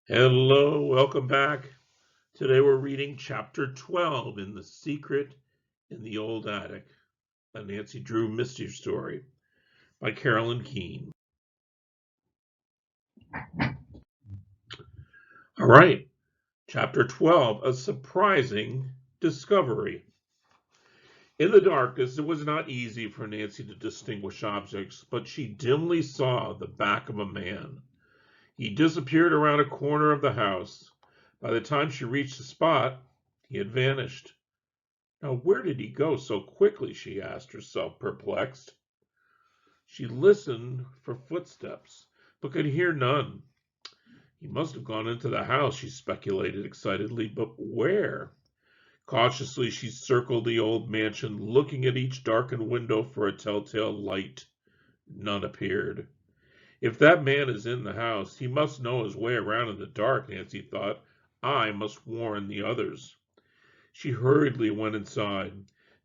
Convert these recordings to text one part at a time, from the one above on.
Hello, welcome back. Today we're reading chapter 12 in The Secret in the Old Attic, a Nancy Drew mystery story by Carolyn Keene. All right, chapter 12, a surprising discovery. In the darkness, it was not easy for Nancy to distinguish objects, but she dimly saw the back of a man. He disappeared around a corner of the house. By the time she reached the spot, he had vanished. Now, where did he go so quickly? She asked herself, perplexed. She listened for footsteps, but could hear none. He must have gone into the house, she speculated excitedly, but where? Cautiously, she circled the old mansion, looking at each darkened window for a telltale light. None appeared. If that man is in the house, he must know his way around in the dark, Nancy thought. I must warn the others. She hurriedly went inside.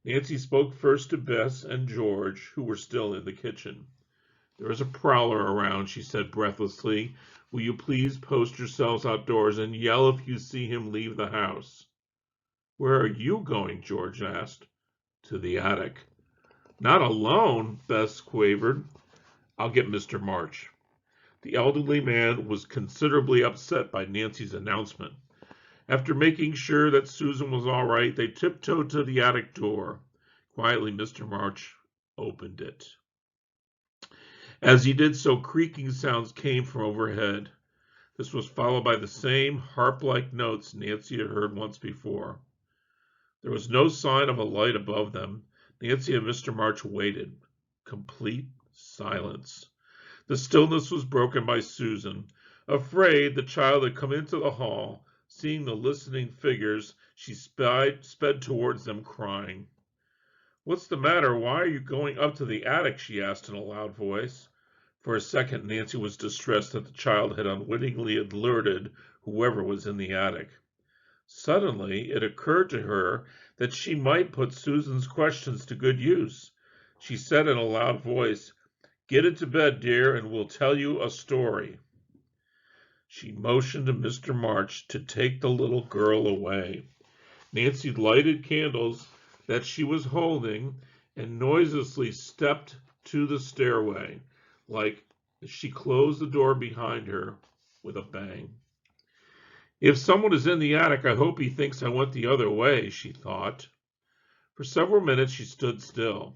Nancy spoke first to Bess and George, who were still in the kitchen. There is a prowler around, she said breathlessly. Will you please post yourselves outdoors and yell if you see him leave the house? Where are you going? George asked. To the attic. Not alone, Bess quavered. I'll get Mr. March. The elderly man was considerably upset by Nancy's announcement. After making sure that Susan was all right, they tiptoed to the attic door. Quietly, Mr. March opened it. As he did so, creaking sounds came from overhead. This was followed by the same harp-like notes Nancy had heard once before. There was no sign of a light above them. Nancy and Mr. March waited. Complete silence. The stillness was broken by Susan. Afraid, the child had come into the hall. Seeing the listening figures, she sped towards them, crying. What's the matter? Why are you going up to the attic? She asked in a loud voice. For a second, Nancy was distressed that the child had unwittingly alerted whoever was in the attic. Suddenly, it occurred to her that she might put Susan's questions to good use. She said in a loud voice, Get into bed, dear, and we'll tell you a story. She motioned to Mr. March to take the little girl away. Nancy lighted candles that she was holding and noiselessly stepped to the stairway, like she closed the door behind her with a bang. If someone is in the attic, I hope he thinks I went the other way, she thought. For several minutes she stood still.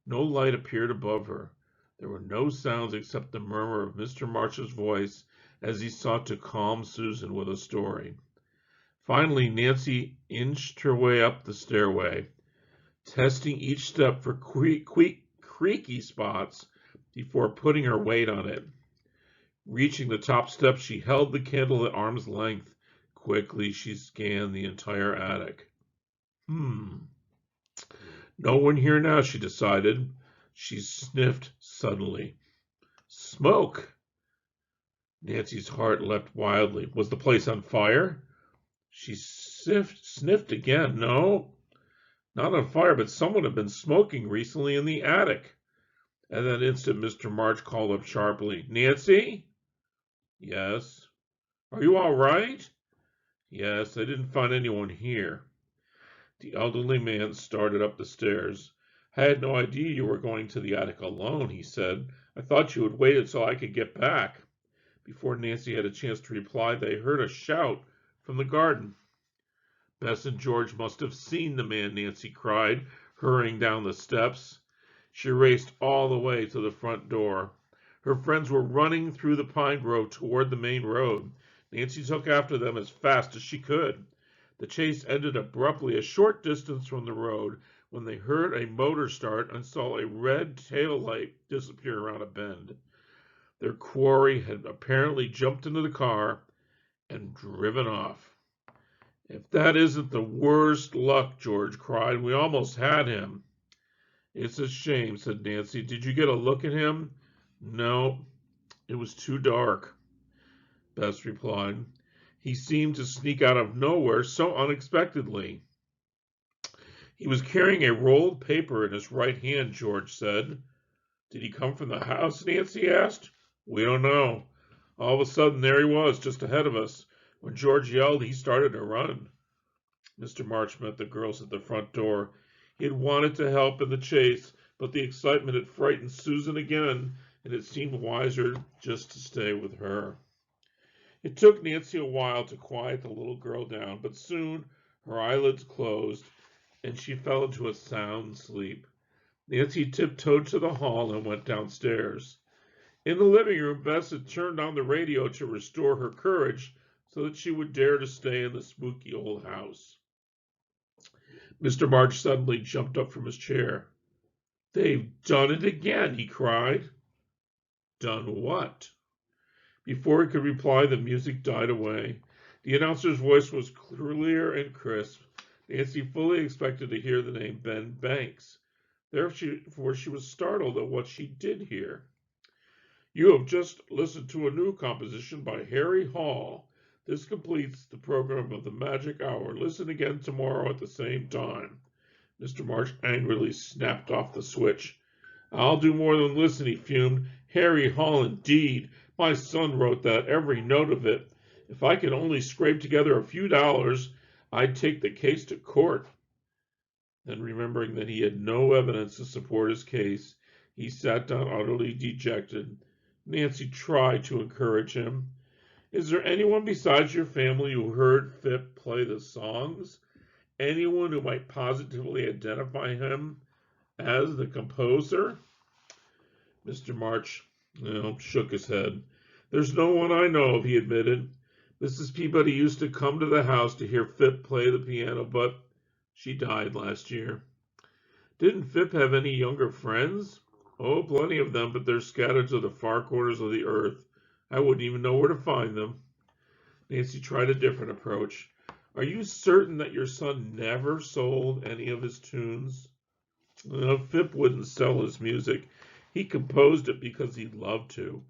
No light appeared above her. There were no sounds except the murmur of Mr. March's voice as he sought to calm Susan with a story. Finally, Nancy inched her way up the stairway, testing each step for creaky spots before putting her weight on it. Reaching the top step, she held the candle at arm's length. Quickly, she scanned the entire attic. No one here now, she decided. She sniffed suddenly. Smoke! Nancy's heart leapt wildly. Was the place on fire? She sniffed again. No, not on fire, but someone had been smoking recently in the attic. At that instant, Mr. March called up sharply, Nancy? Yes. Are you all right? Yes, I didn't find anyone here. The elderly man started up the stairs. I had no idea you were going to the attic alone, he said. I thought you would wait until I could get back. Before Nancy had a chance to reply, they heard a shout from the garden. Bess and George must have seen the man, Nancy cried, hurrying down the steps. She raced all the way to the front door. Her friends were running through the pine grove toward the main road. Nancy took after them as fast as she could. The chase ended abruptly a short distance from the road when they heard a motor start and saw a red tail light disappear around a bend. Their quarry had apparently jumped into the car and driven off. If that isn't the worst luck, George cried. We almost had him. It's a shame, said Nancy. Did you get a look at him? No, it was too dark, Bess replied. He seemed to sneak out of nowhere so unexpectedly. He was carrying a rolled paper in his right hand, George said. Did he come from the house? Nancy asked. We don't know. All of a sudden, there he was, just ahead of us. When George yelled, he started to run. Mr. March met the girls at the front door. He had wanted to help in the chase, but the excitement had frightened Susan again, and it seemed wiser just to stay with her. It took Nancy a while to quiet the little girl down, but soon her eyelids closed, and she fell into a sound sleep. Nancy tiptoed to the hall and went downstairs. In the living room, Bess had turned on the radio to restore her courage so that she would dare to stay in the spooky old house. Mr. March suddenly jumped up from his chair. "They've done it again," he cried. "Done what?" Before he could reply, the music died away. The announcer's voice was clear and crisp. Nancy fully expected to hear the name Ben Banks. Therefore, she was startled at what she did hear. "You have just listened to a new composition by Harry Hall. This completes the program of the Magic Hour. Listen again tomorrow at the same time." Mr. March angrily snapped off the switch. "I'll do more than listen," he fumed. "Harry Hall, indeed. My son wrote that, every note of it. If I could only scrape together a few dollars, I'd take the case to court." Then, remembering that he had no evidence to support his case, he sat down utterly dejected. Nancy tried to encourage him. "Is there anyone besides your family who heard Phipp play the songs? Anyone who might positively identify him as the composer?" Mr. March shook his head. "There's no one I know of," he admitted. "Mrs. Peabody used to come to the house to hear Phipp play the piano, but she died last year." "Didn't Phipp have any younger friends?" "Oh, plenty of them, but they're scattered to the far corners of the earth. I wouldn't even know where to find them." Nancy tried a different approach. "Are you certain that your son never sold any of his tunes?" "Phipp wouldn't sell his music. He composed it because he loved to.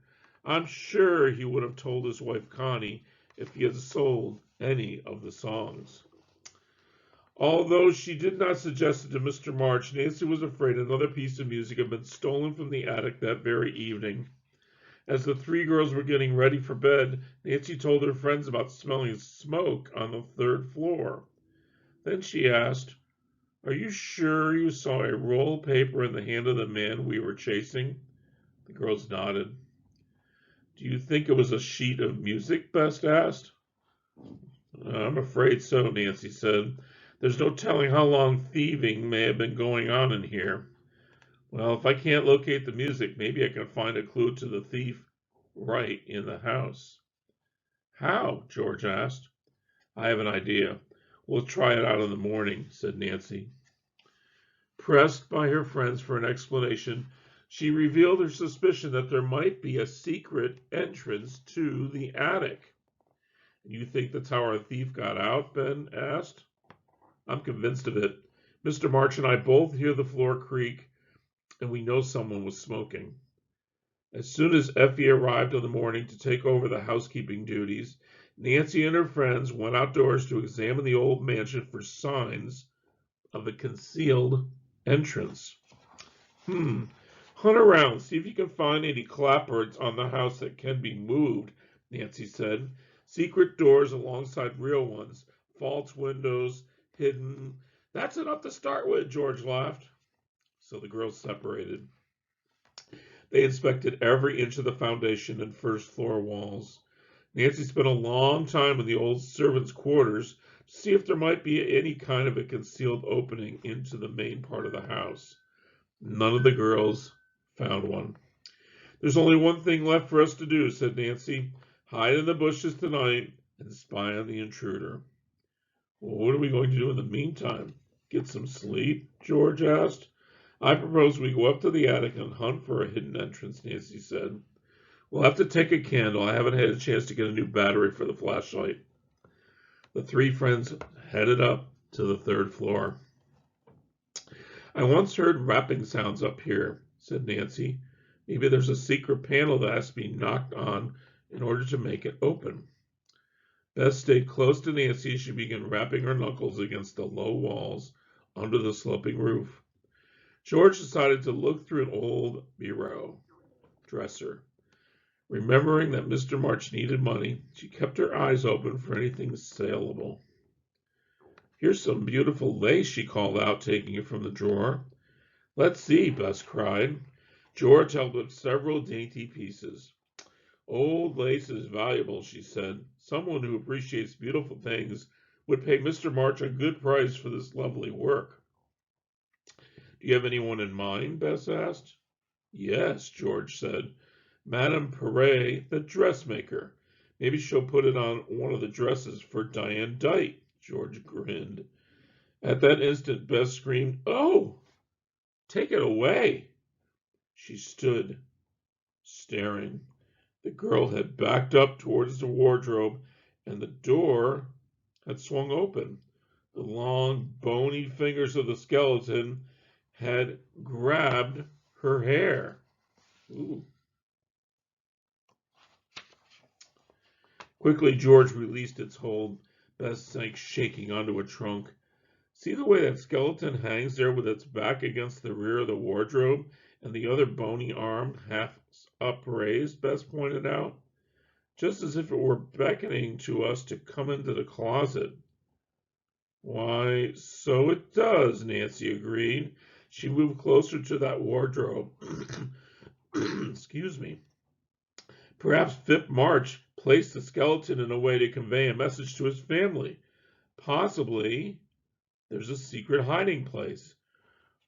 I'm sure he would have told his wife Connie if he had sold any of the songs." Although she did not suggest it to Mr. March, Nancy was afraid another piece of music had been stolen from the attic that very evening. As the three girls were getting ready for bed, Nancy told her friends about smelling smoke on the third floor. Then she asked, "Are you sure you saw a roll of paper in the hand of the man we were chasing?" The girls nodded. "Do you think it was a sheet of music?" Bess asked. "I'm afraid so," Nancy said. "There's no telling how long thieving may have been going on in here. Well, if I can't locate the music, maybe I can find a clue to the thief right in the house." "How?" George asked. "I have an idea. We'll try it out in the morning," said Nancy. Pressed by her friends for an explanation, she revealed her suspicion that there might be a secret entrance to the attic. "You think that's how our thief got out?" Ben asked. "I'm convinced of it. Mr. March and I both hear the floor creak, and we know someone was smoking." As soon as Effie arrived in the morning to take over the housekeeping duties, Nancy and her friends went outdoors to examine the old mansion for signs of a concealed entrance. Hunt around, see if you can find any clapboards on the house that can be moved," Nancy said. "Secret doors alongside real ones, false windows, hidden." "That's enough to start with," George laughed. So the girls separated. They inspected every inch of the foundation and first floor walls. Nancy spent a long time in the old servants' quarters to see if there might be any kind of a concealed opening into the main part of the house. None of the girls found one. "There's only one thing left for us to do," said Nancy. "Hide in the bushes tonight and spy on the intruder." "Well, what are we going to do in the meantime? Get some sleep?" George asked. "I propose we go up to the attic and hunt for a hidden entrance," Nancy said. "We'll have to take a candle. I haven't had a chance to get a new battery for the flashlight." The three friends headed up to the third floor. "I once heard rapping sounds up here," said Nancy. "Maybe there's a secret panel that has to be knocked on in order to make it open." Bess stayed close to Nancy as she began rapping her knuckles against the low walls under the sloping roof. George decided to look through an old bureau dresser. Remembering that Mr. March needed money, she kept her eyes open for anything saleable. "Here's some beautiful lace," she called out, taking it from the drawer. "Let's see," Bess cried. George held up several dainty pieces. "Old lace is valuable," she said. "Someone who appreciates beautiful things would pay Mr. March a good price for this lovely work." "Do you have anyone in mind?" Bess asked. "Yes," George said. "Madame Perret, the dressmaker. Maybe she'll put it on one of the dresses for Diane Dite." George grinned. At that instant, Bess screamed, "Oh! Take it away!" She stood, staring. The girl had backed up towards the wardrobe, and the door had swung open. The long, bony fingers of the skeleton had grabbed her hair. Ooh. Quickly, George released its hold. Bess sank shaking onto a trunk. "See the way that skeleton hangs there with its back against the rear of the wardrobe and the other bony arm half upraised," Bess pointed out. "Just as if it were beckoning to us to come into the closet." "Why, so it does," Nancy agreed. She moved closer to that wardrobe. Excuse me. "Perhaps Phip March placed the skeleton in a way to convey a message to his family. Possibly there's a secret hiding place."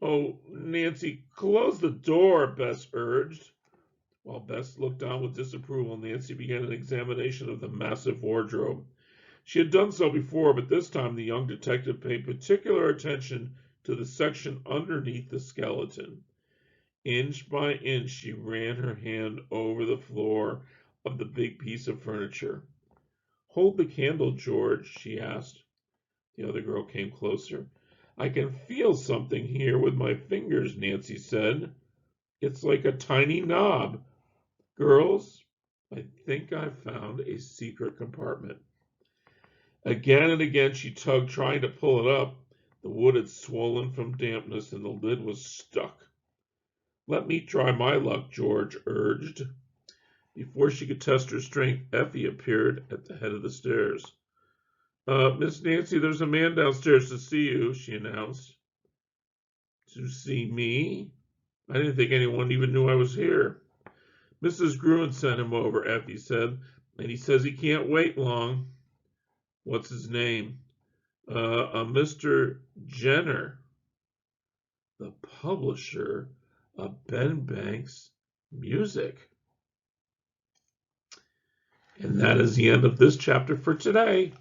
"Oh, Nancy, close the door," Bess urged. While Bess looked on with disapproval, Nancy began an examination of the massive wardrobe. She had done so before, but this time the young detective paid particular attention to the section underneath the skeleton. Inch by inch, she ran her hand over the floor of the big piece of furniture. "Hold the candle, George," she asked. The other girl came closer. "I can feel something here with my fingers," Nancy said. "It's like a tiny knob. Girls, I think I've found a secret compartment." Again and again she tugged, trying to pull it up. The wood had swollen from dampness, and the lid was stuck. "Let me try my luck," George urged. Before she could test her strength, Effie appeared at the head of the stairs. "Miss Nancy, there's a man downstairs to see you," she announced. "To see me? I didn't think anyone even knew I was here." "Mrs. Gruen sent him over," Effie said, "and he says he can't wait long." "What's his name?" A Mr. Jenner, the publisher of Ben Banks Music." And that is the end of this chapter for today.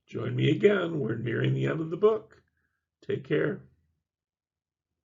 Join me again. We're nearing the end of the book. Take care.